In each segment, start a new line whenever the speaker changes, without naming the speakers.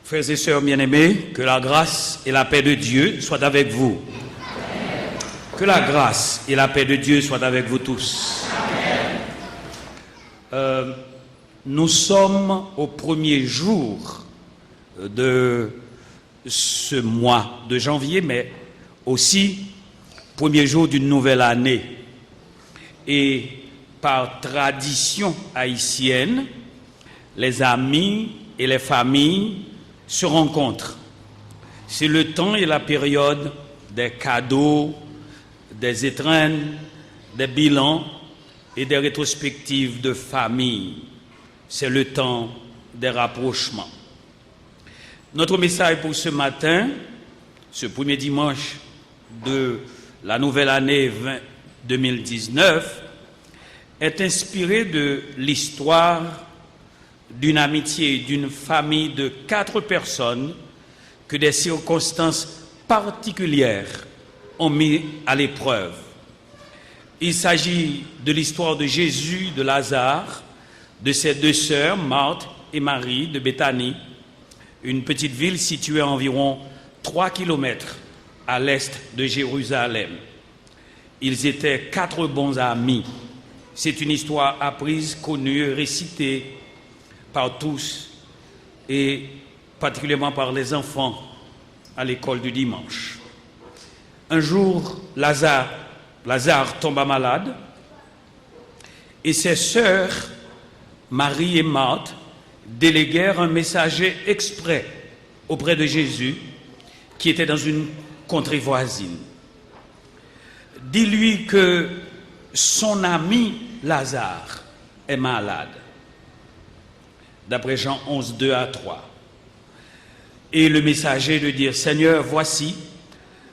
Frères et sœurs bien-aimés, que la grâce et la paix de Dieu soient avec vous. Amen. Que la grâce et la paix de Dieu soient avec vous tous. Nous sommes au premier jour de ce mois de janvier, mais aussi premier jour d'une nouvelle année. Et par tradition haïtienne, les amis et les familles se rencontrent. C'est le temps et la période des cadeaux, des étrennes, des bilans et des rétrospectives de famille. C'est le temps des rapprochements. Notre message pour ce matin, ce premier dimanche de la nouvelle année 2019, est inspiré de l'histoire d'une amitié et d'une famille de 4 personnes que des circonstances particulières ont mis à l'épreuve. Il s'agit de l'histoire de Jésus, de Lazare, de ses 2 sœurs, Marthe et Marie, de Béthanie, une petite ville située à environ 3 kilomètres à l'est de Jérusalem. Ils étaient 4 bons amis. C'est une histoire apprise, connue, récitée par tous et particulièrement par les enfants à l'école du dimanche. Un jour, Lazare tomba malade et ses sœurs, Marie et Marthe, déléguèrent un messager exprès auprès de Jésus qui était dans une contrée voisine. Dis-lui que son ami Lazare est malade. D'après Jean 11, 2 à 3. Et le messager de dire, Seigneur, voici,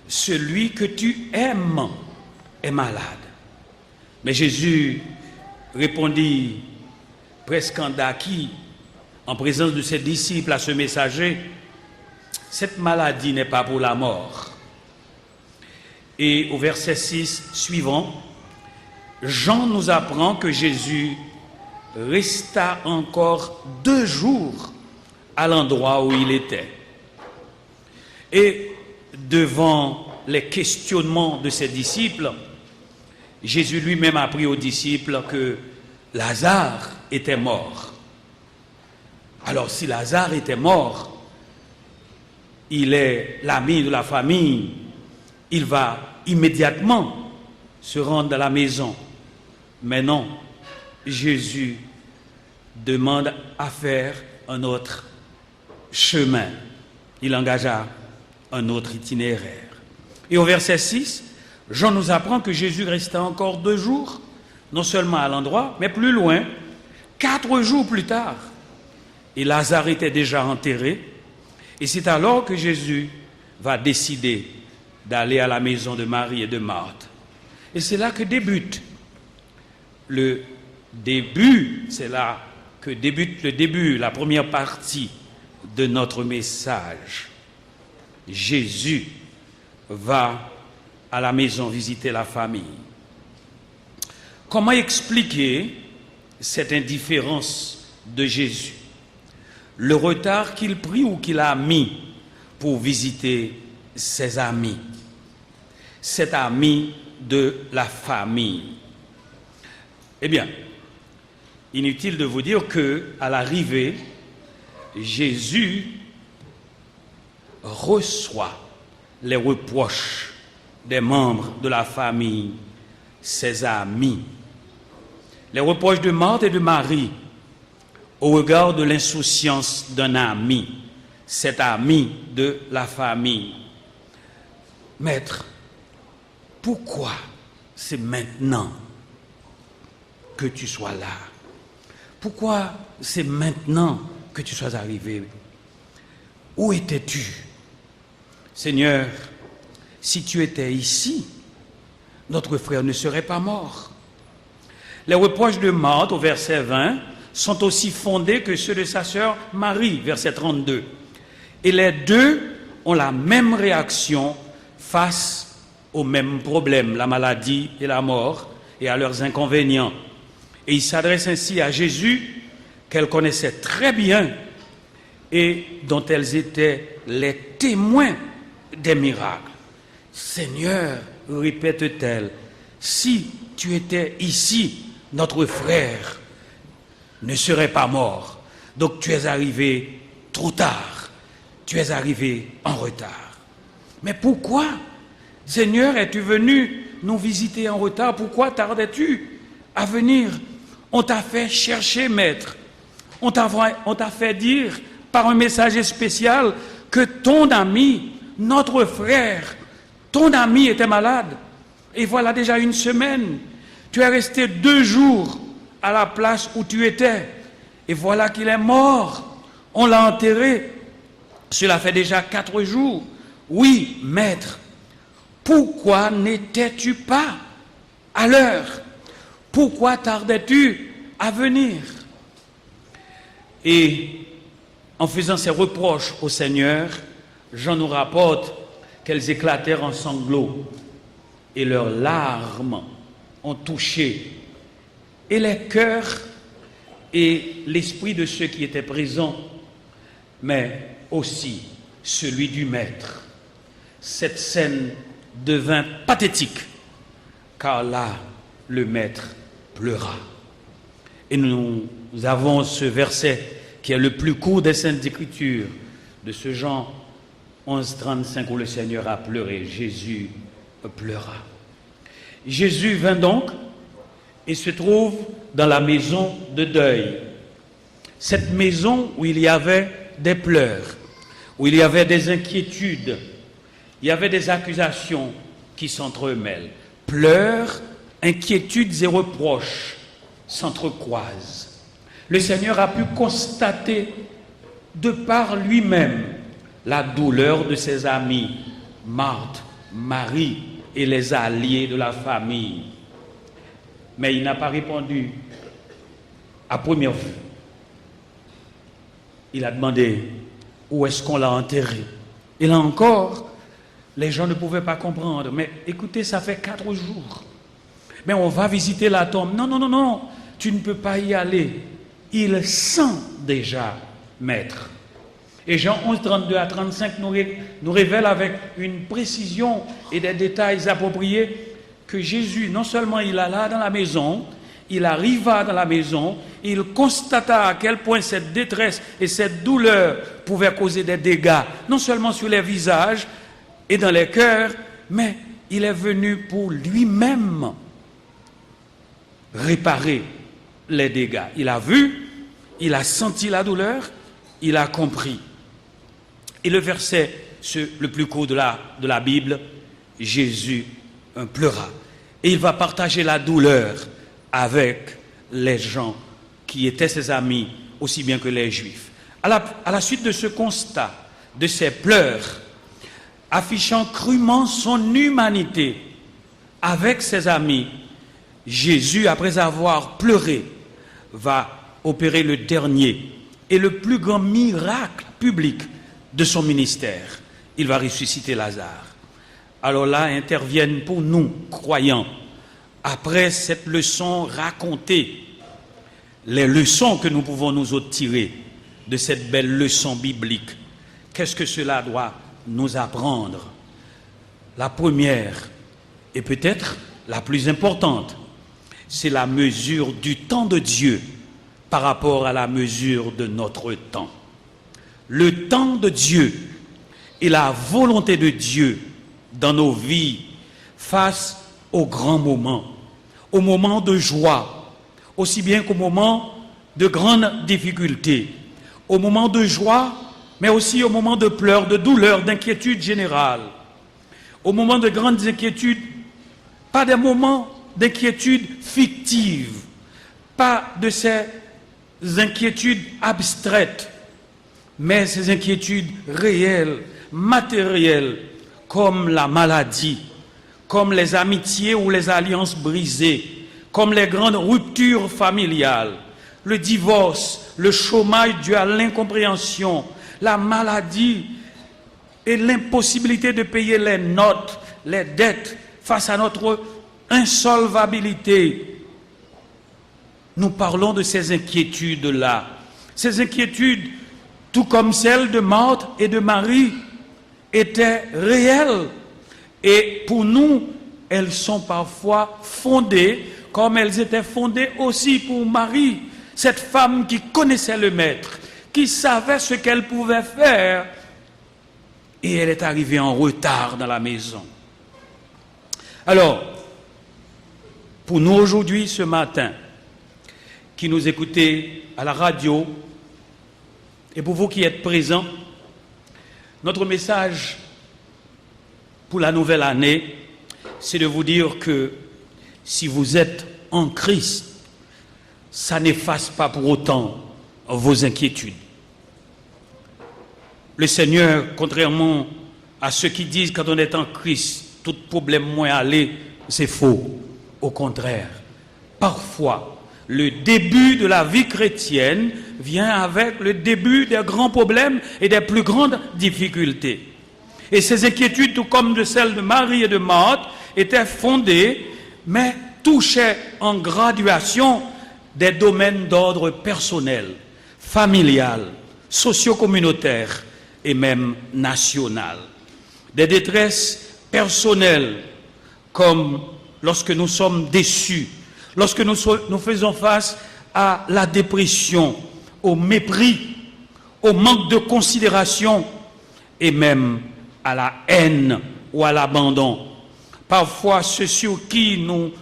celui que tu aimes est malade. Mais Jésus répondit, presque en daki, en présence de ses disciples à ce messager, cette maladie n'est pas pour la mort. Et au verset 6 suivant, Jean nous apprend que Jésus resta encore 2 jours à l'endroit où il était. Et devant les questionnements de ses disciples, Jésus lui-même a appris aux disciples que Lazare était mort. Alors si Lazare était mort, il est l'ami de la famille, il va immédiatement se rendre à la maison. Mais non, Jésus demande à faire un autre chemin. Il engagea un autre itinéraire. Et au verset 6, Jean nous apprend que Jésus resta encore 2 jours, non seulement à l'endroit, mais plus loin, 4 jours plus tard. Et Lazare était déjà enterré. Et c'est alors que Jésus va décider d'aller à la maison de Marie et de Marthe. Et c'est là que débute c'est là que débute le début, la première partie de notre message. Jésus va à la maison visiter la famille. Comment expliquer cette indifférence de Jésus? Le retard qu'il prit ou qu'il a mis pour visiter ses amis, cet ami de la famille. Eh bien, inutile de vous dire qu'à l'arrivée, Jésus reçoit les reproches des membres de la famille, ses amis. Les reproches de Marthe et de Marie au regard de l'insouciance d'un ami, cet ami de la famille. Maître, pourquoi c'est maintenant que tu sois là? Pourquoi c'est maintenant que tu sois arrivé? Où étais-tu? Seigneur, si tu étais ici, notre frère ne serait pas mort. Les reproches de Marthe au verset 20 sont aussi fondés que ceux de sa sœur Marie, verset 32. Et les 2 ont la même réaction face au même problème, la maladie et la mort, et à leurs inconvénients. Et il s'adresse ainsi à Jésus, qu'elle connaissait très bien, et dont elles étaient les témoins des miracles. Seigneur, répète-t-elle, si tu étais ici, notre frère ne serait pas mort. Donc tu es arrivé trop tard, tu es arrivé en retard. Mais pourquoi, Seigneur, es-tu venu nous visiter en retard? Pourquoi tardais-tu à venir? On t'a fait chercher, maître. On t'a fait dire par un messager spécial que ton ami, notre frère, ton ami était malade. Et voilà déjà une semaine. Tu es resté 2 jours à la place où tu étais. Et voilà qu'il est mort. On l'a enterré. Cela fait déjà 4 jours. Oui, maître. Pourquoi n'étais-tu pas à l'heure? Pourquoi tardais-tu à venir? Et en faisant ces reproches au Seigneur, Jean nous rapporte qu'elles éclatèrent en sanglots et leurs larmes ont touché et les cœurs et l'esprit de ceux qui étaient présents, mais aussi celui du maître. Cette scène devint pathétique, car là, le maître pleura. Et nous avons ce verset qui est le plus court des Saintes Écritures, de ce Jean 11:35, où le Seigneur a pleuré. Jésus pleura. Jésus vint donc et se trouve dans la maison de deuil. Cette maison où il y avait des pleurs, où il y avait des inquiétudes, il y avait des accusations qui s'entremêlent. Pleurs, inquiétudes et reproches s'entrecroisent. Le Seigneur a pu constater de par lui-même la douleur de ses amis, Marthe, Marie et les alliés de la famille. Mais il n'a pas répondu à première vue. Il a demandé où est-ce qu'on l'a enterré. Et là encore, les gens ne pouvaient pas comprendre. Mais écoutez, ça fait 4 jours. Mais on va visiter la tombe. Non, non, non, non, tu ne peux pas y aller. Il sent déjà, maître. Et Jean 11:32 à 35 nous révèle avec une précision et des détails appropriés que Jésus, non seulement il alla dans la maison, il arriva dans la maison, il constata à quel point cette détresse et cette douleur pouvaient causer des dégâts, non seulement sur les visages et dans les cœurs, mais il est venu pour lui-même réparer les dégâts. Il a vu, il a senti la douleur, il a compris. Et le verset le plus court de la Bible, Jésus pleura. Et il va partager la douleur avec les gens qui étaient ses amis, aussi bien que les Juifs. À la suite de ce constat, de ces pleurs, affichant crûment son humanité avec ses amis, Jésus, après avoir pleuré, va opérer le dernier et le plus grand miracle public de son ministère. Il va ressusciter Lazare. Alors là interviennent pour nous, croyants, après cette leçon racontée, les leçons que nous pouvons nous autres tirer de cette belle leçon biblique. Qu'est-ce que cela doit nous apprendre? La première, et peut-être la plus importante, c'est la mesure du temps de Dieu par rapport à la mesure de notre temps. Le temps de Dieu et la volonté de Dieu dans nos vies face aux grands moments de joie, aussi bien qu'aux moments de grandes difficultés, aux moments de joie, mais aussi aux moments de pleurs, de douleurs, d'inquiétude générale, aux moments de grandes inquiétudes, pas des moments d'inquiétude fictive, pas de ces inquiétudes abstraites, mais ces inquiétudes réelles, matérielles, comme la maladie, comme les amitiés ou les alliances brisées, comme les grandes ruptures familiales, le divorce, le chômage dû à l'incompréhension, la maladie et l'impossibilité de payer les notes, les dettes face à notre insolvabilité. Nous parlons de ces inquiétudes-là. Ces inquiétudes tout comme celle de Marthe et de Marie, étaient réelles. Et pour nous, elles sont parfois fondées, comme elles étaient fondées aussi pour Marie, cette femme qui connaissait le Maître, qui savait ce qu'elle pouvait faire, et elle est arrivée en retard dans la maison. Alors, pour nous aujourd'hui, ce matin, qui nous écoutez à la radio, et pour vous qui êtes présents, notre message pour la nouvelle année, c'est de vous dire que si vous êtes en Christ, ça n'efface pas pour autant vos inquiétudes. Le Seigneur, contrairement à ceux qui disent quand on est en Christ, tout problème moins aller, c'est faux. Au contraire, parfois, le début de la vie chrétienne vient avec le début des grands problèmes et des plus grandes difficultés. Et ces inquiétudes, tout comme de celles de Marie et de Marthe, étaient fondées, mais touchaient en graduation des domaines d'ordre personnel, familial, socio-communautaire et même national. Des détresses personnelles, comme lorsque nous sommes déçus, lorsque nous faisons face à la dépression, au mépris, au manque de considération et même à la haine ou à l'abandon. Parfois, ceux sur qui nous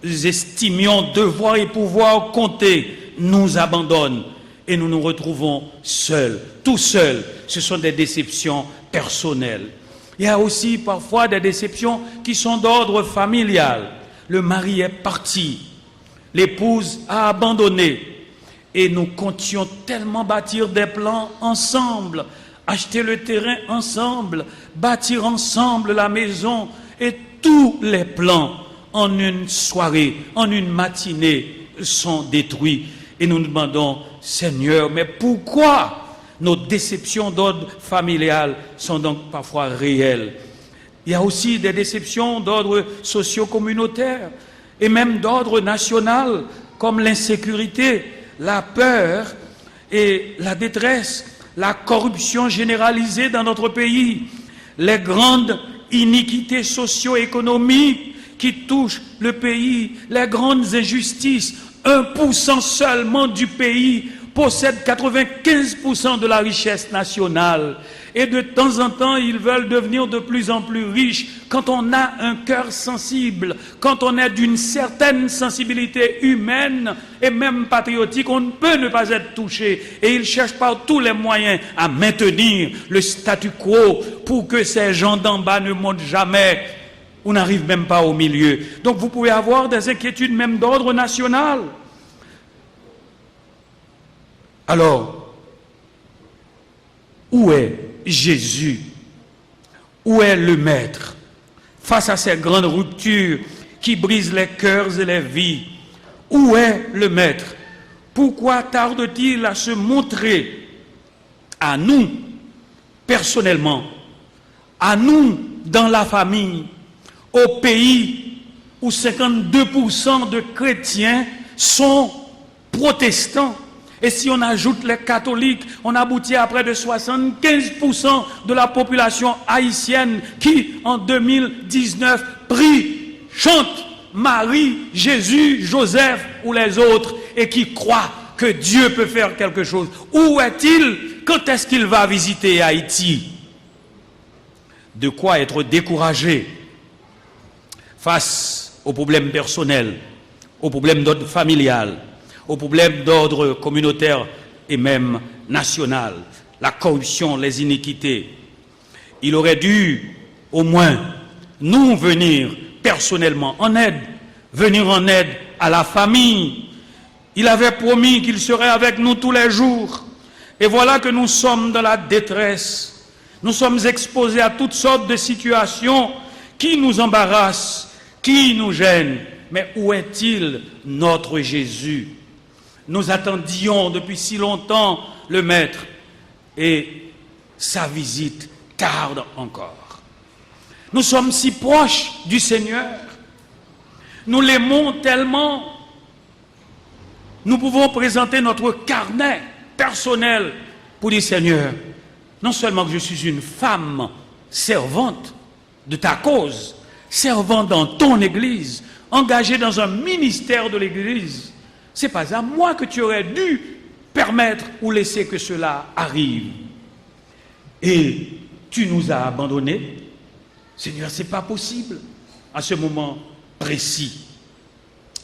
estimions devoir et pouvoir compter nous abandonnent et nous nous retrouvons seuls, tout seuls. Ce sont des déceptions personnelles. Il y a aussi parfois des déceptions qui sont d'ordre familial. Le mari est parti, l'épouse a abandonné et nous comptions tellement bâtir des plans ensemble, acheter le terrain ensemble, bâtir ensemble la maison et tous les plans en une soirée, en une matinée sont détruits. Et nous nous demandons, Seigneur, mais pourquoi nos déceptions d'ordre familial sont donc parfois réelles? Il y a aussi des déceptions d'ordre socio-communautaire et même d'ordre national, comme l'insécurité, la peur et la détresse, la corruption généralisée dans notre pays, les grandes iniquités socio-économiques qui touchent le pays, les grandes injustices. 1% seulement du pays possède 95% de la richesse nationale. Et de temps en temps, ils veulent devenir de plus en plus riches. Quand on a un cœur sensible, quand on est d'une certaine sensibilité humaine et même patriotique, on ne peut ne pas être touché. Et ils cherchent par tous les moyens à maintenir le statu quo pour que ces gens d'en bas ne montent jamais. On n'arrive même pas au milieu. Donc vous pouvez avoir des inquiétudes même d'ordre national. Alors, où est Jésus? Où est le Maître? Face à ces grandes ruptures qui brisent les cœurs et les vies, où est le Maître? Pourquoi tarde-t-il à se montrer à nous, personnellement, à nous, dans la famille, au pays où 52% de chrétiens sont protestants? Et si on ajoute les catholiques, on aboutit à près de 75% de la population haïtienne qui, en 2019, prie, chante Marie, Jésus, Joseph ou les autres et qui croient que Dieu peut faire quelque chose. Où est-il? Quand est-ce qu'il va visiter Haïti? De quoi être découragé face aux problèmes personnels, aux problèmes d'ordre familial, aux problèmes d'ordre communautaire et même national, la corruption, les iniquités. Il aurait dû au moins nous venir personnellement en aide, venir en aide à la famille. Il avait promis qu'il serait avec nous tous les jours. Et voilà que nous sommes dans la détresse. Nous sommes exposés à toutes sortes de situations qui nous embarrassent, qui nous gênent. Mais où est-il, notre Jésus? Nous attendions depuis si longtemps le Maître et sa visite tarde encore. Nous sommes si proches du Seigneur. Nous l'aimons tellement. Nous pouvons présenter notre carnet personnel pour dire, Seigneur, non seulement que je suis une femme servante de ta cause, servante dans ton Église, engagée dans un ministère de l'Église, c'est pas à moi que tu aurais dû permettre ou laisser que cela arrive. Et tu nous as abandonnés. Seigneur, c'est pas possible à ce moment précis.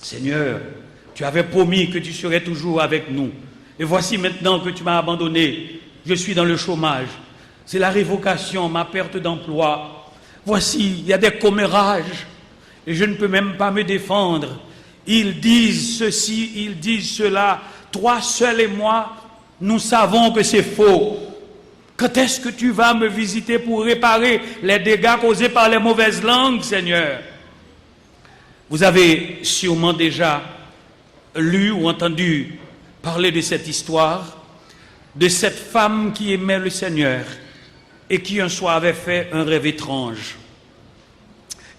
Seigneur, tu avais promis que tu serais toujours avec nous. Et voici maintenant que tu m'as abandonné. Je suis dans le chômage. C'est la révocation, ma perte d'emploi. Voici, il y a des commérages. Et je ne peux même pas me défendre. Ils disent ceci, ils disent cela. Toi seul et moi, nous savons que c'est faux. Quand est-ce que tu vas me visiter pour réparer les dégâts causés par les mauvaises langues, Seigneur? Vous avez sûrement déjà lu ou entendu parler de cette histoire, de cette femme qui aimait le Seigneur et qui un soir avait fait un rêve étrange.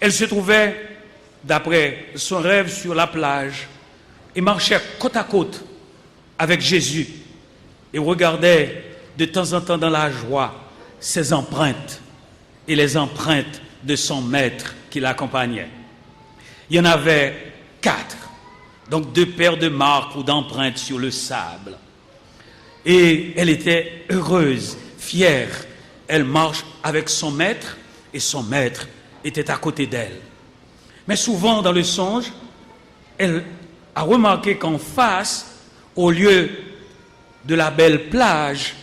Elle se trouvait, d'après son rêve, sur la plage et marchait côte à côte avec Jésus et regardait de temps en temps dans la joie ses empreintes et les empreintes de son maître qui l'accompagnait. Il y en avait 4, donc 2 paires de marques ou d'empreintes sur le sable. Et elle était heureuse, fière. Elle marche avec son maître et son maître était à côté d'elle. Mais souvent dans le songe, elle a remarqué qu'en face, au lieu de la belle plage,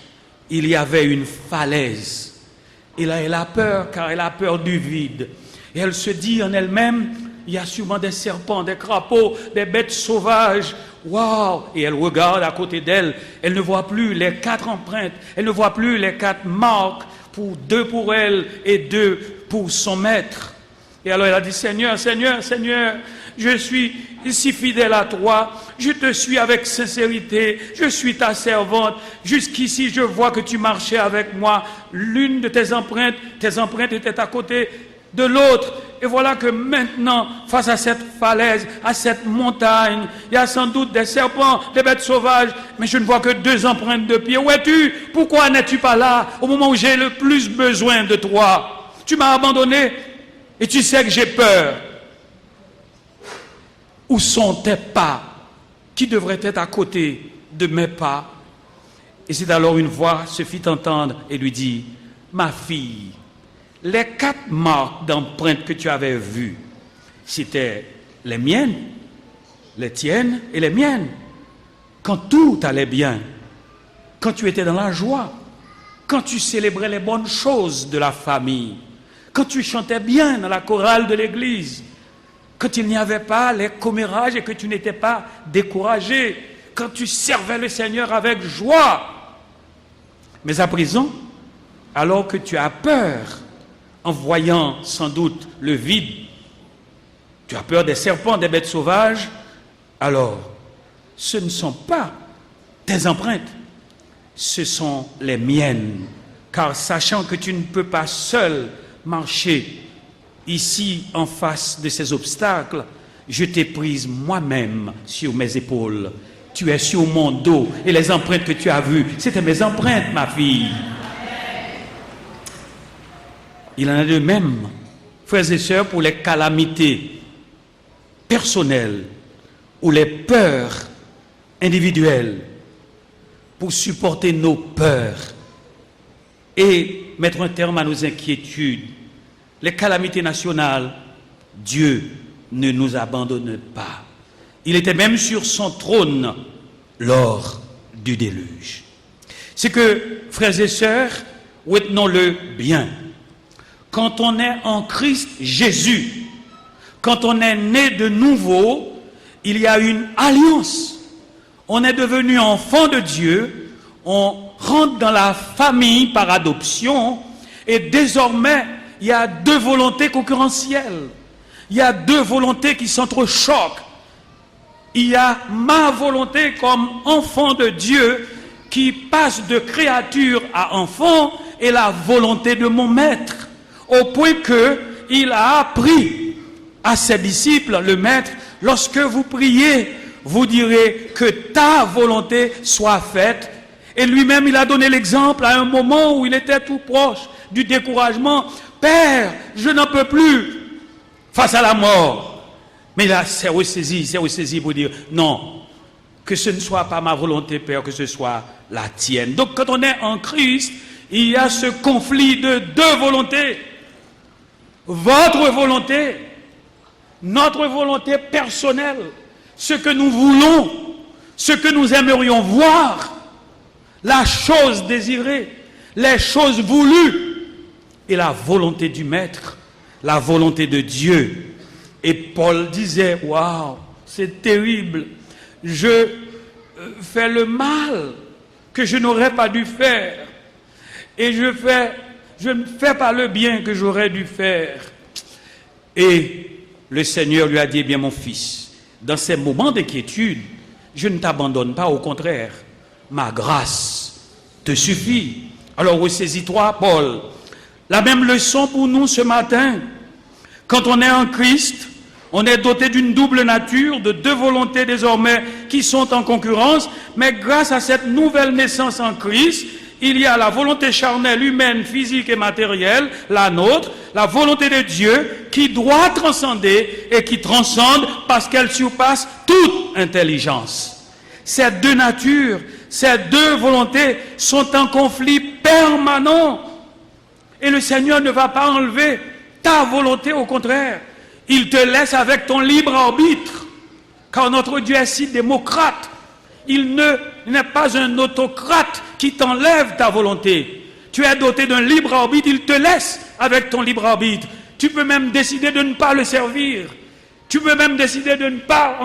il y avait une falaise. Et là, elle a peur, car elle a peur du vide. Et elle se dit en elle-même, il y a sûrement des serpents, des crapauds, des bêtes sauvages. Waouh! Et elle regarde à côté d'elle. Elle ne voit plus les 4 empreintes. Elle ne voit plus les 4 marques, 2 pour elle et 2 pour son maître. Et alors elle a dit, Seigneur, Seigneur, Seigneur, je suis si fidèle à toi, je te suis avec sincérité, je suis ta servante. Jusqu'ici, je vois que tu marchais avec moi. L'une de tes empreintes étaient à côté de l'autre. Et voilà que maintenant, face à cette falaise, à cette montagne, il y a sans doute des serpents, des bêtes sauvages, mais je ne vois que 2 empreintes de pieds. Où es-tu? Pourquoi n'es-tu pas là au moment où j'ai le plus besoin de toi? Tu m'as abandonné et tu sais que j'ai peur. Où sont tes pas qui devraient être à côté de mes pas? Et c'est alors une voix se fit entendre et lui dit, ma fille, les 4 marques d'empreintes que tu avais vues, c'était les miennes, les tiennes et les miennes. Quand tout allait bien, quand tu étais dans la joie, quand tu célébrais les bonnes choses de la famille, quand tu chantais bien dans la chorale de l'église, quand il n'y avait pas les commérages et que tu n'étais pas découragé, quand tu servais le Seigneur avec joie. Mais à présent, alors que tu as peur, en voyant sans doute le vide, tu as peur des serpents, des bêtes sauvages, alors ce ne sont pas tes empreintes, ce sont les miennes. Car sachant que tu ne peux pas seul marcher ici en face de ces obstacles, je t'ai prise moi-même sur mes épaules. Tu es sur mon dos et les empreintes que tu as vues, c'était mes empreintes, ma fille. Il en a de même, frères et sœurs, pour les calamités personnelles ou les peurs individuelles, pour supporter nos peurs et mettre un terme à nos inquiétudes. Les calamités nationales, Dieu ne nous abandonne pas. Il était même sur son trône lors du déluge. C'est que, frères et sœurs, retenons-le bien. Quand on est en Christ Jésus, quand on est né de nouveau, il y a une alliance. On est devenu enfant de Dieu, on rentre dans la famille par adoption et désormais, il y a 2 volontés concurrentielles. Il y a 2 volontés qui s'entrechoquent. Il y a ma volonté comme enfant de Dieu qui passe de créature à enfant et la volonté de mon maître. Au point qu'il a appris à ses disciples, le maître, lorsque vous priez, vous direz que ta volonté soit faite Et lui-même, il a donné l'exemple à un moment où il était tout proche du découragement. Père, je n'en peux plus face à la mort. Mais il s'est ressaisi pour dire, non, que ce ne soit pas ma volonté, Père, que ce soit la tienne. Donc quand on est en Christ, il y a ce conflit de deux volontés. Votre volonté, notre volonté personnelle, ce que nous voulons, ce que nous aimerions voir, la chose désirée, les choses voulues, et la volonté du Maître, la volonté de Dieu. Et Paul disait, waouh, c'est terrible, je fais le mal que je n'aurais pas dû faire, et je ne fais pas le bien que j'aurais dû faire. Et le Seigneur lui a dit, eh bien mon fils, dans ces moments d'inquiétude, je ne t'abandonne pas, au contraire, ma grâce te suffit. Alors ressaisis-toi, Paul. La même leçon pour nous ce matin. Quand on est en Christ, on est doté d'une double nature, de deux volontés désormais qui sont en concurrence, mais grâce à cette nouvelle naissance en Christ, il y a la volonté charnelle, humaine, physique et matérielle, la nôtre, la volonté de Dieu qui doit transcender et qui transcende parce qu'elle surpasse toute intelligence. Ces deux natures, ces deux volontés sont en conflit permanent. Et le Seigneur ne va pas enlever ta volonté, au contraire. Il te laisse avec ton libre arbitre. Car notre Dieu est si démocrate. Il n'est pas un autocrate qui t'enlève ta volonté. Tu es doté d'un libre arbitre, il te laisse avec ton libre arbitre. Tu peux même décider de ne pas le servir. Tu peux même décider de ne pas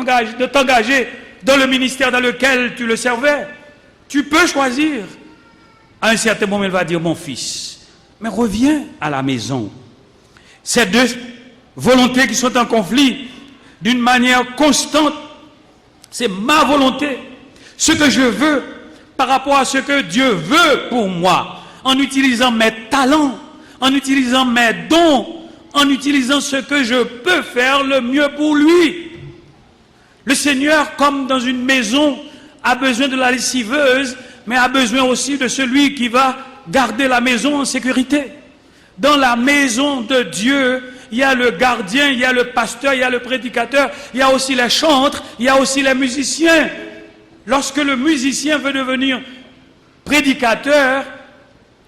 t'engager dans le ministère dans lequel tu le servais. Tu peux choisir. À un certain moment, il va dire, mon fils, mais reviens à la maison. Ces deux volontés qui sont en conflit d'une manière constante, c'est ma volonté, ce que je veux par rapport à ce que Dieu veut pour moi, en utilisant mes talents, en utilisant mes dons, en utilisant ce que je peux faire le mieux pour lui. Le Seigneur, comme dans une maison, a besoin de la lessiveuse, mais a besoin aussi de celui qui va garder la maison en sécurité. Dans la maison de Dieu, il y a le gardien, il y a le pasteur, il y a le prédicateur, il y a aussi les chantres, il y a aussi les musiciens. Lorsque le musicien veut devenir prédicateur,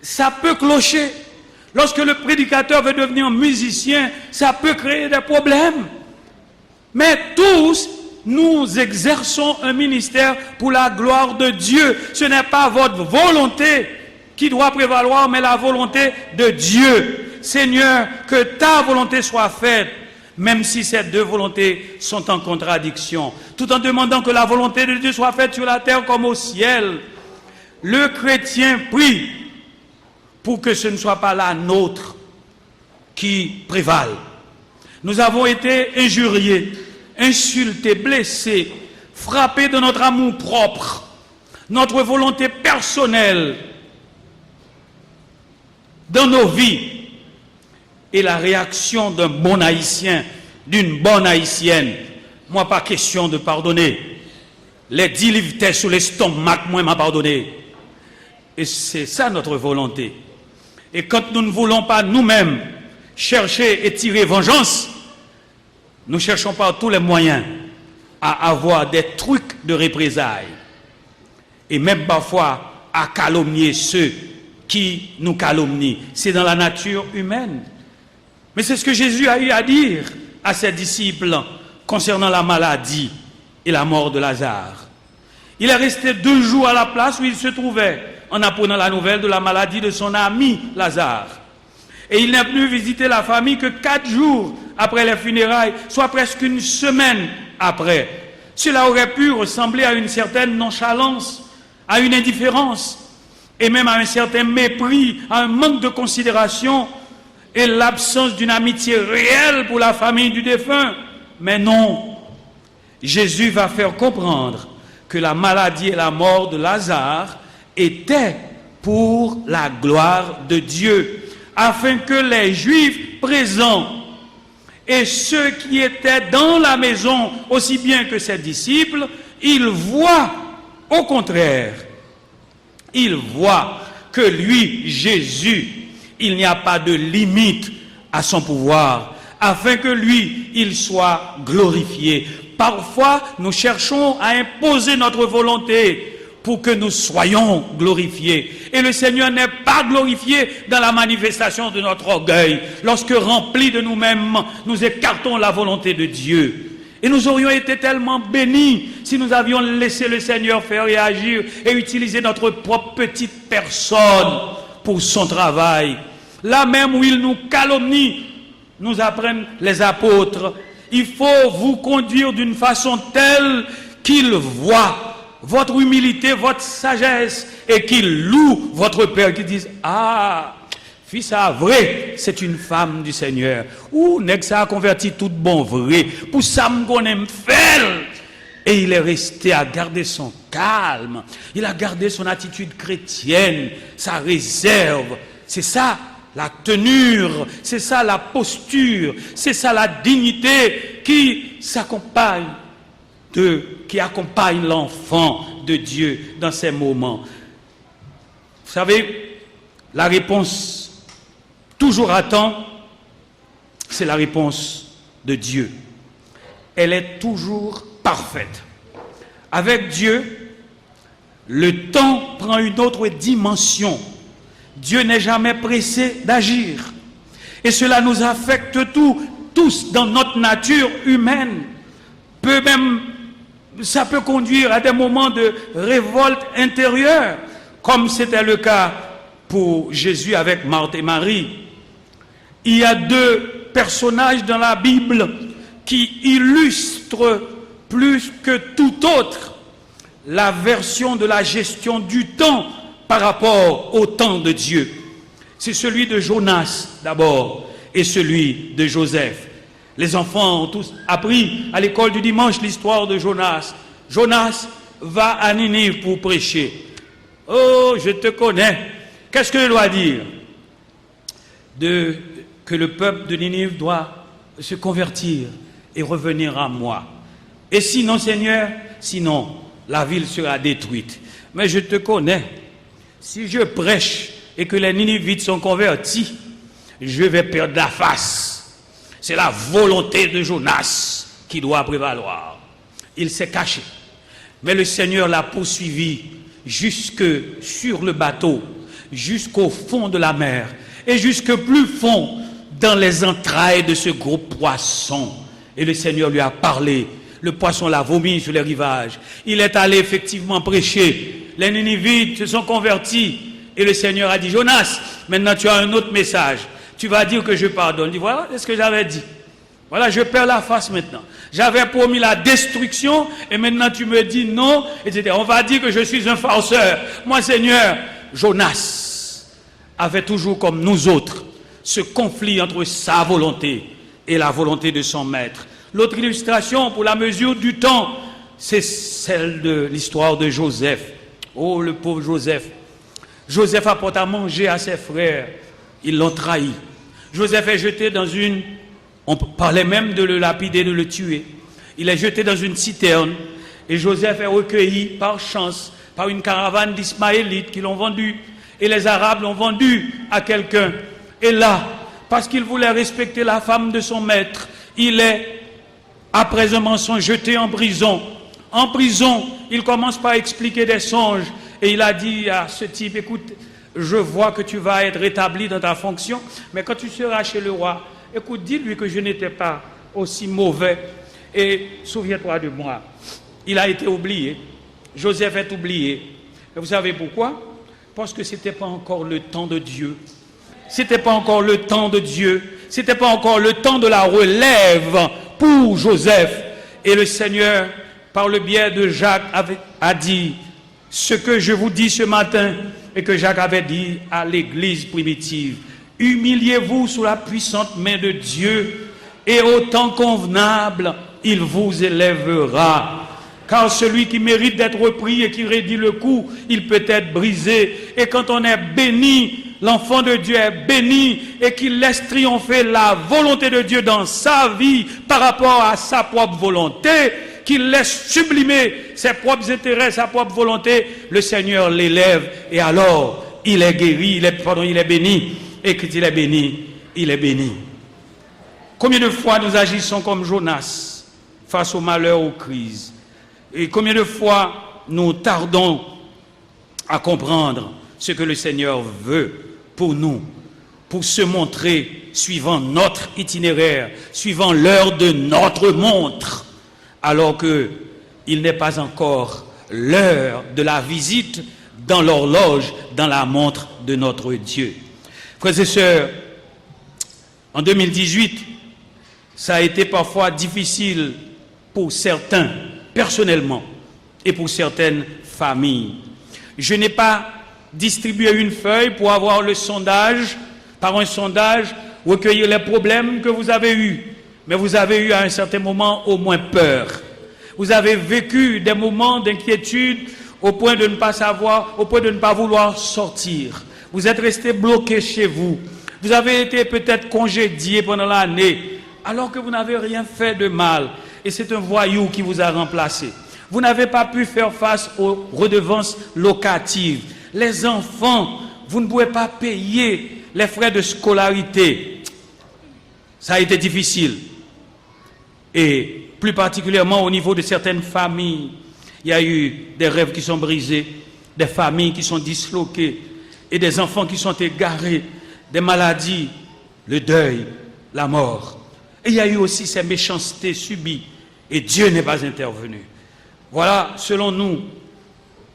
ça peut clocher. Lorsque le prédicateur veut devenir musicien, ça peut créer des problèmes. Mais tous, nous exerçons un ministère pour la gloire de Dieu. Ce n'est pas votre volonté qui doit prévaloir, mais la volonté de Dieu. Seigneur, que ta volonté soit faite, même si ces deux volontés sont en contradiction, tout en demandant que la volonté de Dieu soit faite sur la terre comme au ciel. Le chrétien prie pour que ce ne soit pas la nôtre qui prévale. Nous avons été injuriés, insultés, blessés, frappés de notre amour propre, notre volonté personnelle dans nos vies. Et la réaction d'un bon haïtien, d'une bonne haïtienne, moi pas question de pardonner. Les 10 livres étaient sur l'estomac, moi m'a pardonné. Et c'est ça notre volonté. Et quand nous ne voulons pas nous-mêmes chercher et tirer vengeance, nous cherchons par tous les moyens à avoir des trucs de représailles. Et même parfois à calomnier ceux qui nous calomnient. C'est dans la nature humaine. Mais c'est ce que Jésus a eu à dire à ses disciples concernant la maladie et la mort de Lazare. Il est resté 2 jours à la place où il se trouvait en apprenant la nouvelle de la maladie de son ami Lazare. Et il n'est venu visiter la famille que 4 jours après les funérailles, soit presque 1 semaine après. Cela aurait pu ressembler à une certaine nonchalance, à une indifférence, et même à un certain mépris, à un manque de considération et l'absence d'une amitié réelle pour la famille du défunt. Mais non, Jésus va faire comprendre que la maladie et la mort de Lazare étaient pour la gloire de Dieu, afin que les Juifs présents et ceux qui étaient dans la maison, aussi bien que ses disciples, ils voient au contraire il voit que lui, Jésus, il n'y a pas de limite à son pouvoir, afin que lui, il soit glorifié. Parfois, nous cherchons à imposer notre volonté pour que nous soyons glorifiés. Et le Seigneur n'est pas glorifié dans la manifestation de notre orgueil, lorsque remplis de nous-mêmes, nous écartons la volonté de Dieu. Et nous aurions été tellement bénis si nous avions laissé le Seigneur faire réagir et utiliser notre propre petite personne pour son travail. Là même où il nous calomnie, nous apprennent les apôtres, il faut vous conduire d'une façon telle qu'il voit votre humilité, votre sagesse, et qu'il loue votre Père, qui dise, ah, fils à vrai, c'est une femme du Seigneur. Ou n'est-ce que ça a converti tout bon vrai, pour ça qu'on aime faire. Et il est resté à garder son calme, il a gardé son attitude chrétienne, sa réserve. C'est ça la tenue, c'est ça la posture, c'est ça la dignité qui s'accompagne qui accompagne l'enfant de Dieu dans ces moments. Vous savez, la réponse toujours à temps, c'est la réponse de Dieu. Elle est toujours parfaite. Avec Dieu, le temps prend une autre dimension. Dieu n'est jamais pressé d'agir. Et cela nous affecte tous dans notre nature humaine. Ça peut conduire à des moments de révolte intérieure, comme c'était le cas pour Jésus avec Marthe et Marie. Il y a deux personnages dans la Bible qui illustrent plus que tout autre la version de la gestion du temps par rapport au temps de Dieu. C'est celui de Jonas d'abord et celui de Joseph. Les enfants ont tous appris à l'école du dimanche l'histoire de Jonas. Jonas va à Ninive pour prêcher. Oh, je te connais. Qu'est-ce que je dois dire? Que le peuple de Ninive doit se convertir et revenir à moi. Et sinon, Seigneur, sinon, la ville sera détruite. Mais je te connais. Si je prêche et que les Ninivites sont convertis, je vais perdre la face. C'est la volonté de Jonas qui doit prévaloir. Il s'est caché. Mais le Seigneur l'a poursuivi jusque sur le bateau, jusqu'au fond de la mer, et jusque plus fond dans les entrailles de ce gros poisson. Et le Seigneur lui a parlé. Le poisson l'a vomi sur les rivages. Il est allé effectivement prêcher. Les Ninivites se sont convertis. Et le Seigneur a dit, Jonas, maintenant tu as un autre message. Tu vas dire que je pardonne. Il dit, voilà ce que j'avais dit. Voilà, je perds la face maintenant. J'avais promis la destruction et maintenant tu me dis non, etc. On va dire que je suis un farceur. Moi, Seigneur, Jonas avait toujours comme nous autres ce conflit entre sa volonté et la volonté de son maître. L'autre illustration pour la mesure du temps, c'est celle de l'histoire de Joseph. Oh, le pauvre Joseph. Joseph apporte à manger à ses frères. Ils l'ont trahi. Joseph est jeté dans on parlait même de le lapider, de le tuer. Il est jeté dans une citerne et Joseph est recueilli par chance par une caravane d'Ismaélites qui l'ont vendu. Et les Arabes l'ont vendu à quelqu'un. Et là, parce qu'il voulait respecter la femme de son maître, il est, après un mensonge, jeté en prison. En prison, il commence par expliquer des songes et il a dit à ce type, écoute, je vois que tu vas être rétabli dans ta fonction, mais quand tu seras chez le roi, écoute, dis-lui que je n'étais pas aussi mauvais et souviens-toi de moi. Il a été oublié. Joseph est oublié. Et vous savez pourquoi? Parce que ce n'était pas encore le temps de Dieu. Ce n'était pas encore le temps de Dieu. Ce n'était pas encore le temps de la relève pour Joseph. Et le Seigneur, par le biais de Jacques, a dit ce que je vous dis ce matin et que Jacques avait dit à l'église primitive. Humiliez-vous sous la puissante main de Dieu et au temps convenable, il vous élèvera. Car celui qui mérite d'être repris et qui raidit le cou, il peut être brisé. Et quand on est béni, l'enfant de Dieu est béni et qu'il laisse triompher la volonté de Dieu dans sa vie par rapport à sa propre volonté, qu'il laisse sublimer ses propres intérêts, sa propre volonté, le Seigneur l'élève et alors il est guéri, il est béni. Et quand il est béni, il est béni. Combien de fois nous agissons comme Jonas face aux malheurs, aux crises? Et combien de fois nous tardons à comprendre ce que le Seigneur veut pour nous, pour se montrer suivant notre itinéraire, suivant l'heure de notre montre, alors qu'il n'est pas encore l'heure de la visite dans l'horloge, dans la montre de notre Dieu. Frères et sœurs, en 2018, ça a été parfois difficile pour certains, personnellement, et pour certaines familles. Je n'ai pas distribué une feuille pour avoir le sondage, par un sondage, recueillir les problèmes que vous avez eus. Mais vous avez eu à un certain moment au moins peur. Vous avez vécu des moments d'inquiétude au point de ne pas savoir, au point de ne pas vouloir sortir. Vous êtes resté bloqué chez vous. Vous avez été peut-être congédié pendant l'année, alors que vous n'avez rien fait de mal. Et c'est un voyou qui vous a remplacé. Vous n'avez pas pu faire face aux redevances locatives. Les enfants, vous ne pouvez pas payer les frais de scolarité. Ça a été difficile. Et plus particulièrement au niveau de certaines familles, il y a eu des rêves qui sont brisés, des familles qui sont disloquées, et des enfants qui sont égarés, des maladies, le deuil, la mort. Et il y a eu aussi ces méchancetés subies, et Dieu n'est pas intervenu. Voilà, selon nous,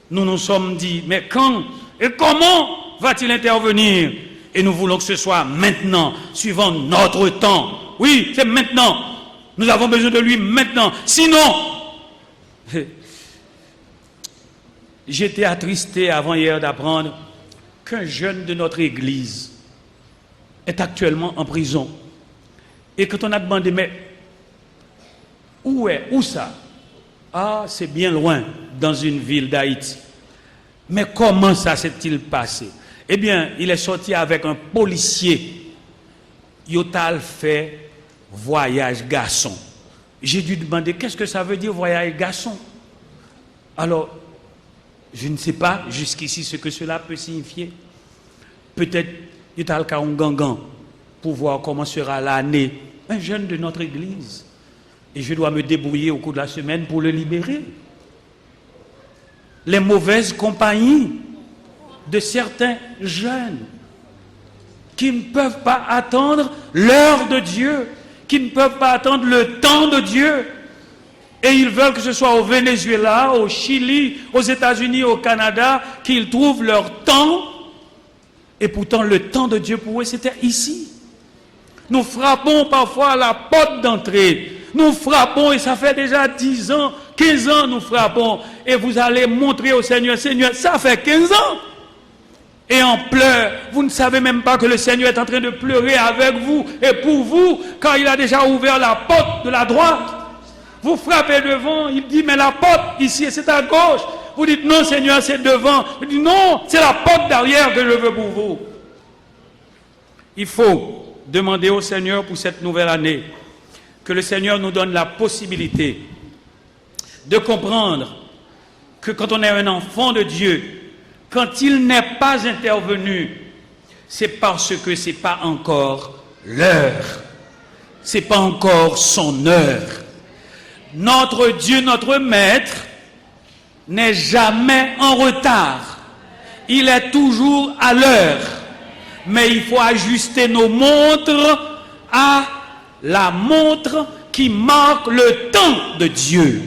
nous nous sommes dit, mais quand et comment va-t-il intervenir? Et nous voulons que ce soit maintenant, suivant notre temps. Oui, c'est maintenant. Nous avons besoin de lui maintenant. Sinon, j'étais attristé avant-hier d'apprendre qu'un jeune de notre église est actuellement en prison. Et quand on a demandé, mais où ça? Ah, c'est bien loin, dans une ville d'Haïti. Mais comment ça s'est-il passé? Eh bien, il est sorti avec un policier. Yotal fait voyage garçon. J'ai dû demander, qu'est-ce que ça veut dire voyage garçon? Alors, je ne sais pas jusqu'ici ce que cela peut signifier. Peut-être Yotal ka un gangan pour voir comment sera l'année. Un jeune de notre église. Et je dois me débrouiller au cours de la semaine pour le libérer. Les mauvaises compagnies de certains jeunes qui ne peuvent pas attendre l'heure de Dieu, qui ne peuvent pas attendre le temps de Dieu. Et ils veulent que ce soit au Venezuela, au Chili, aux États-Unis, au Canada, qu'ils trouvent leur temps. Et pourtant, le temps de Dieu pour eux, c'était ici. Nous frappons parfois à la porte d'entrée. Nous frappons, et ça fait déjà 10 ans, 15 ans, nous frappons. Et vous allez montrer au Seigneur, Seigneur, ça fait 15 ans. Et en pleurs, vous ne savez même pas que le Seigneur est en train de pleurer avec vous et pour vous, quand il a déjà ouvert la porte de la droite. Vous frappez devant, il dit, mais la porte ici, c'est à gauche. Vous dites, non Seigneur, c'est devant. Il dit, non, c'est la porte derrière que je veux pour vous. Il faut demander au Seigneur pour cette nouvelle année que le Seigneur nous donne la possibilité de comprendre que quand on est un enfant de Dieu, quand il n'est pas intervenu, c'est parce que ce n'est pas encore l'heure. Ce n'est pas encore son heure. Notre Dieu, notre Maître, n'est jamais en retard. Il est toujours à l'heure. Mais il faut ajuster nos montres à la montre qui marque le temps de Dieu.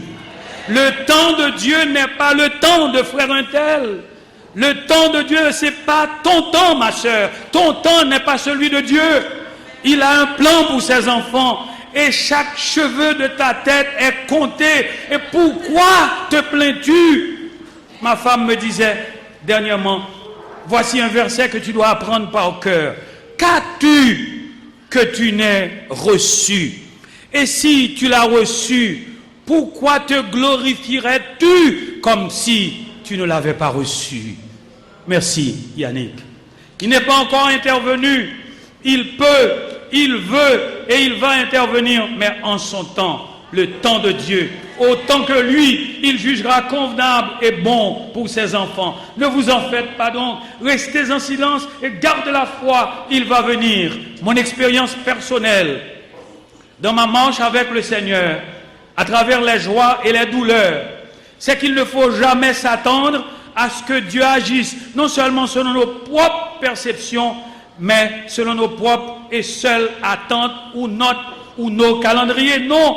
Le temps de Dieu n'est pas le temps de frère un tel. Le temps de Dieu, ce n'est pas ton temps, ma sœur. Ton temps n'est pas celui de Dieu. Il a un plan pour ses enfants. Et chaque cheveu de ta tête est compté. Et pourquoi te plains-tu? Ma femme me disait dernièrement, voici un verset que tu dois apprendre par cœur. Qu'as-tu que tu n'aies reçu? Et si tu l'as reçu, pourquoi te glorifierais-tu comme si tu ne l'avais pas reçu? Merci Yannick. Il n'est pas encore intervenu. Il peut, il veut et il va intervenir, mais en son temps, le temps de Dieu. autant que lui, il jugera convenable et bon pour ses enfants. Ne vous en faites pas donc, restez en silence et gardez la foi, il va venir. Mon expérience personnelle, dans ma marche avec le Seigneur, à travers les joies et les douleurs, c'est qu'il ne faut jamais s'attendre à ce que Dieu agisse, non seulement selon nos propres perceptions, mais selon nos propres et seules attentes ou nos calendriers. Non,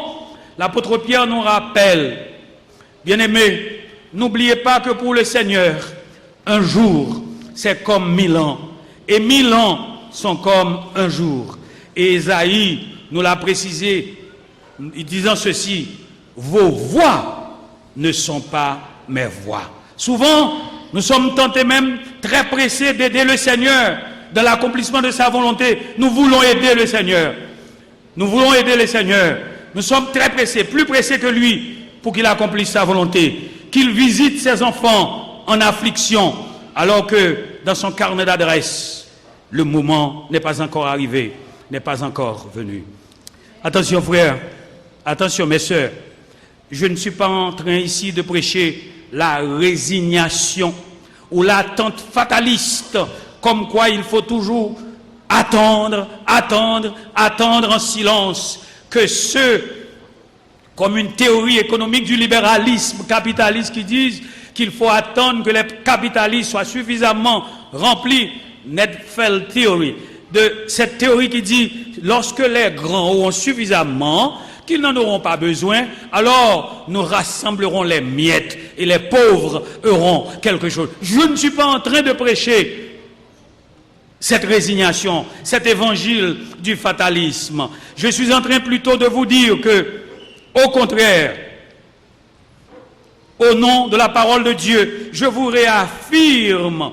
l'apôtre Pierre nous rappelle, bien-aimés, n'oubliez pas que pour le Seigneur, un jour, c'est comme 1000 ans, et 1000 ans sont comme un jour. Et Ésaïe nous l'a précisé, disant ceci, vos voix ne sont pas mes voix. Souvent, nous sommes tentés même très pressés d'aider le Seigneur dans l'accomplissement de sa volonté. Nous voulons aider le Seigneur. Nous voulons aider le Seigneur. Nous sommes très pressés, plus pressés que lui, pour qu'il accomplisse sa volonté. Qu'il visite ses enfants en affliction, alors que dans son carnet d'adresse, le moment n'est pas encore arrivé, n'est pas encore venu. Attention frères, attention mes sœurs, je ne suis pas en train ici de prêcher la résignation ou l'attente fataliste, comme quoi il faut toujours attendre en silence, que ceux, comme une théorie économique du libéralisme capitaliste qui disent qu'il faut attendre que les capitalistes soient suffisamment remplis, Netfeld Theory, de cette théorie qui dit lorsque les grands auront suffisamment, qu'ils n'en auront pas besoin, alors nous rassemblerons les miettes et les pauvres auront quelque chose. Je ne suis pas en train de prêcher cette résignation, cet évangile du fatalisme. Je suis en train plutôt de vous dire que, au contraire, au nom de la parole de Dieu, je vous réaffirme,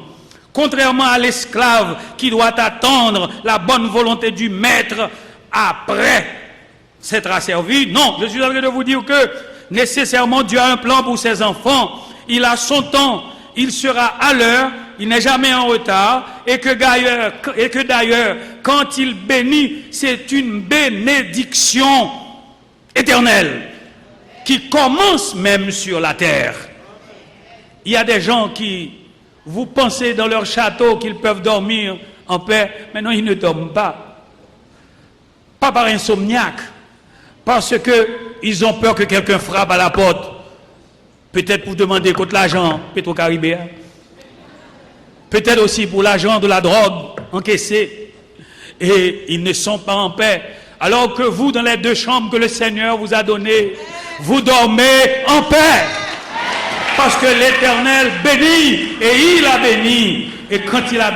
contrairement à l'esclave qui doit attendre la bonne volonté du maître après s'être asservi, non, je suis en train de vous dire que nécessairement Dieu a un plan pour ses enfants, il a son temps, il sera à l'heure, il n'est jamais en retard, et que d'ailleurs, quand il bénit, c'est une bénédiction éternelle qui commence même sur la terre. Il y a des gens qui, vous pensez dans leur château qu'ils peuvent dormir en paix, mais non, ils ne dorment pas. Pas par insomniaque, parce qu'ils ont peur que quelqu'un frappe à la porte, peut-être pour demander contre l'argent Petro-Caribéen, peut-être aussi pour l'argent de la drogue encaissée, et ils ne sont pas en paix. Alors que vous, dans les 2 chambres que le Seigneur vous a données, vous dormez en paix. Parce que l'Éternel bénit, et il a béni. Et quand il a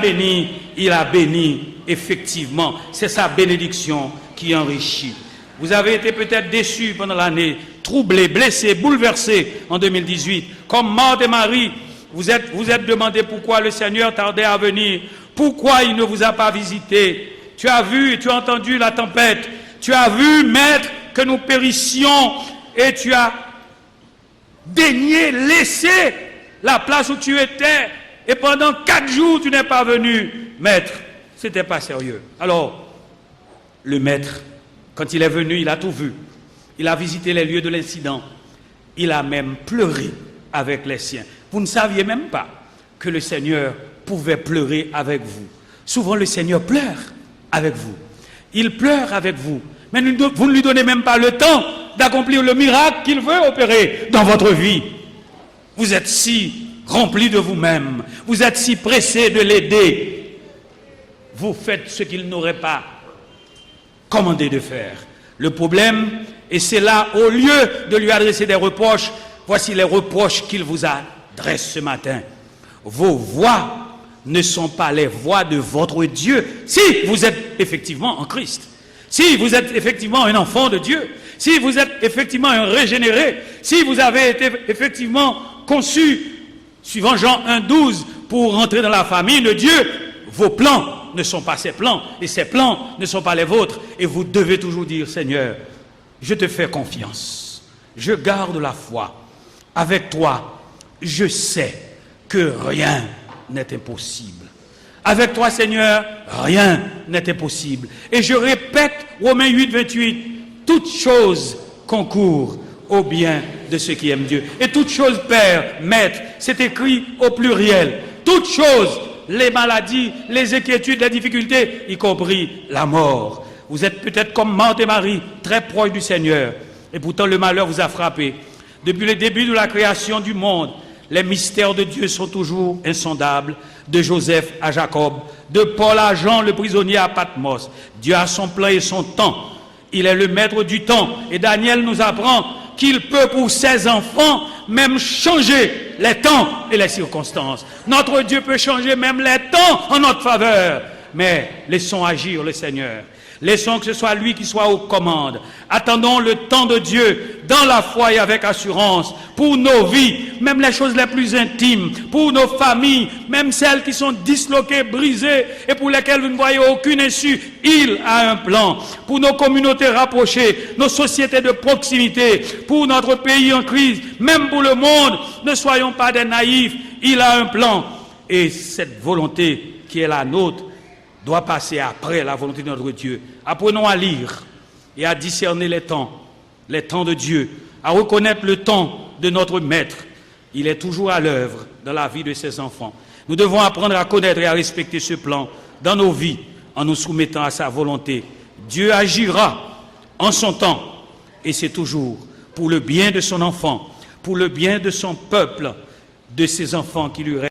béni effectivement. C'est sa bénédiction qui enrichit. Vous avez été peut-être déçus pendant l'année, troublés, blessés, bouleversés en 2018. Comme Marthe et Marie, vous êtes demandé pourquoi le Seigneur tardait à venir, pourquoi il ne vous a pas visité. Tu as vu et tu as entendu la tempête. Tu as vu, maître, que nous périssions et tu as daigné laisser la place où tu étais. Et pendant 4 jours, tu n'es pas venu. Maître, c'était pas sérieux. Alors, le maître, quand il est venu, il a tout vu. Il a visité les lieux de l'incident. Il a même pleuré avec les siens. Vous ne saviez même pas que le Seigneur pouvait pleurer avec vous. Souvent, le Seigneur pleure avec vous. Il pleure avec vous. Mais vous ne lui donnez même pas le temps d'accomplir le miracle qu'il veut opérer dans votre vie. Vous êtes si rempli de vous-même. Vous êtes si pressé de l'aider. Vous faites ce qu'il n'aurait pas commandé de faire. Le problème, et c'est là, au lieu de lui adresser des reproches, voici les reproches qu'il vous adresse ce matin. Vos voix ne sont pas les voix de votre Dieu. Si vous êtes effectivement en Christ, si vous êtes effectivement un enfant de Dieu, si vous êtes effectivement un régénéré, si vous avez été effectivement conçu, suivant Jean 1,12, pour rentrer dans la famille de Dieu, vos plans ne sont pas ses plans, et ses plans ne sont pas les vôtres, et vous devez toujours dire, Seigneur, je te fais confiance, je garde la foi, avec toi, je sais que rien n'est impossible. Avec toi, Seigneur, rien n'est impossible. Et je répète, Romains 8, 28, toutes choses concourent au bien de ceux qui aiment Dieu. Et toute chose, Père, Maître, c'est écrit au pluriel. Toutes choses, les maladies, les inquiétudes, les difficultés, y compris la mort. Vous êtes peut-être comme Marthe et Marie, très proches du Seigneur. Et pourtant, le malheur vous a frappé. Depuis le début de la création du monde, les mystères de Dieu sont toujours insondables. De Joseph à Jacob, de Paul à Jean, le prisonnier à Patmos. Dieu a son plan et son temps. Il est le maître du temps. Et Daniel nous apprend qu'il peut pour ses enfants même changer les temps et les circonstances. Notre Dieu peut changer même les temps en notre faveur. Mais laissons agir le Seigneur. Laissons que ce soit lui qui soit aux commandes. Attendons le temps de Dieu dans la foi et avec assurance pour nos vies, même les choses les plus intimes, pour nos familles, même celles qui sont disloquées, brisées et pour lesquelles vous ne voyez aucune issue. Il a un plan pour nos communautés rapprochées, nos sociétés de proximité, pour notre pays en crise, même pour le monde. Ne soyons pas des naïfs. Il a un plan et cette volonté qui est la nôtre doit passer après la volonté de notre Dieu. Apprenons à lire et à discerner les temps de Dieu, à reconnaître le temps de notre Maître. Il est toujours à l'œuvre dans la vie de ses enfants. Nous devons apprendre à connaître et à respecter ce plan dans nos vies en nous soumettant à sa volonté. Dieu agira en son temps et c'est toujours pour le bien de son enfant, pour le bien de son peuple, de ses enfants qui lui restent.